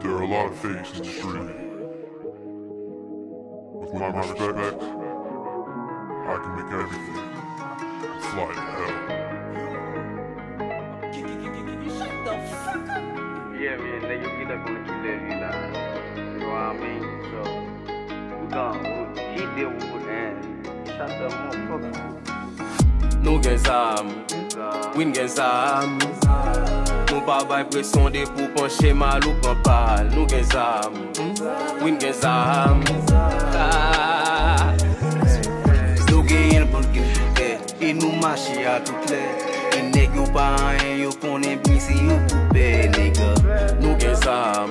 There are a lot of fakes in the street. With my respect, I can make everything fly to hell. Shut the fuck up. Yeah, man, nigga, we not gonna keep that you now. You know what I mean? So, we gonna keep dealing with and shut the motherfucker. Nou gen zam, win gen zam. Nou pa bay presyon de pou penche mal ou kan pal. Nou gen zam, win gen zam. Nou gen yen pou gen toutè, e nou mache a toutlè. E neg yo pa an, yo konen bin si yo poupe, nigga. Nou gen zam,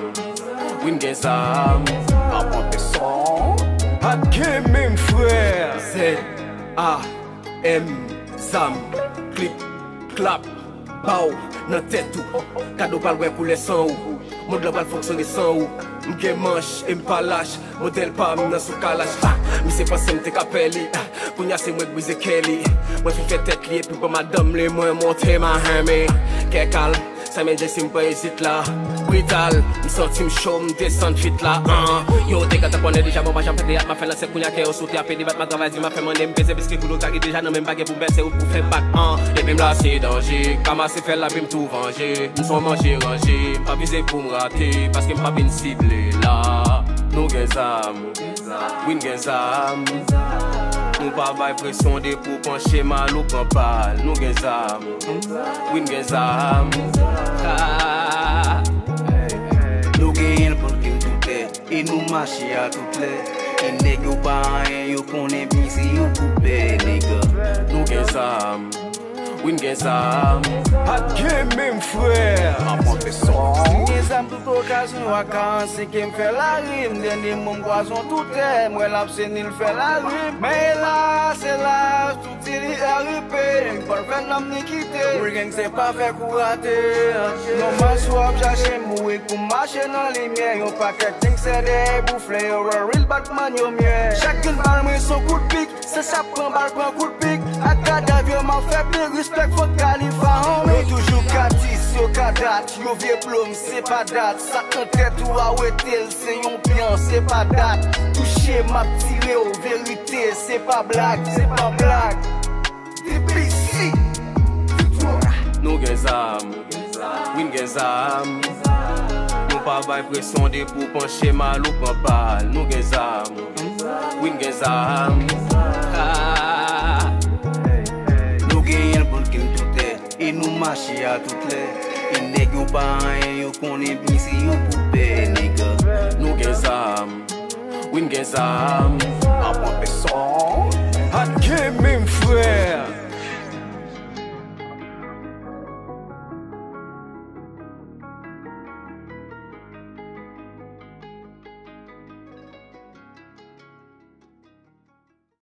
win gen zam. Apan peson, Hat gen men frère. Z-A-M Zam, clip, clap, bow, nan tête ou. Cadeau pal wè pou les sang ou. Monde la bal fonctionne sans ou. M'gen manche et m'pa lâche. Modèle pas m'nan sou kalage. Mi se passe m'te kapeli. Kounya se mwen brise keli. Mwen fi fè tête li et puis pa madame li mwen monte ma hemi. Kekal, sa men jesi m'pa hésite la. Brutal, m'senti m'chaud, m'descend fit la. Yo te kata pone déjà bon pa j'en fè théâtre. Ma fè la se kounya ke yo soute apè débat. Ma travail di ma fè mon MPZ. Biske koulou kage déjà nan men bagè pou bese ou pou fè back. Et puis m'la c'est danger. Kama se fè la puis m'tou venger. M'son manger ranger. M'pa viser pou m'rater. Parce que m'pa bin ciblé là. Nou gen zam, win gen zam. Nou pa bay presyon de pou penche mal ou kan pal. Nou gen zam, win gen zam. nou gen yen pou gen toutè, e nou mache a toutlè. E neg yo pa an, yo konen bin si yo poupe, nigga. Nou gen zam, win gen zam. Hat gen men frère. Apan peson. Gen zam tout okasyon wakan, se ke m'fè la rim. Deni moun gwazon toutè, mwen lap se nil fè la rim. Men la, se la, touti li RIP. M'par fè nam ni kite, mwen gen se pa fè kou rate. Non man swap jache mouye kou mache nan li mye. Yon paket ting se de boufle, yo real Batman yo mye. Chacun bar mwen son kou pik, se sa pran bar pran kou pik. Akadav yo man fè pli, respect fòk Khalifa homie. Yo toujou katis, yo kadat, yo vie plom, se pa dat. Sak an tèt ou a wetel, se yon pian, se pa dat. Touche map tire ou verite, se pa blag, se pa blag. DPC, Nou gen zam, win gen zam. Nou pa bay presyon de pou penche mal ou kan pal. Nou gen zam, win gen zam. nou gen yen pou gen toutè, e nou mache a toutlè. E neg yo pa an, yo konen bin si yo poupe, nigga. Nou gen zam, win gen zam. Apan peson.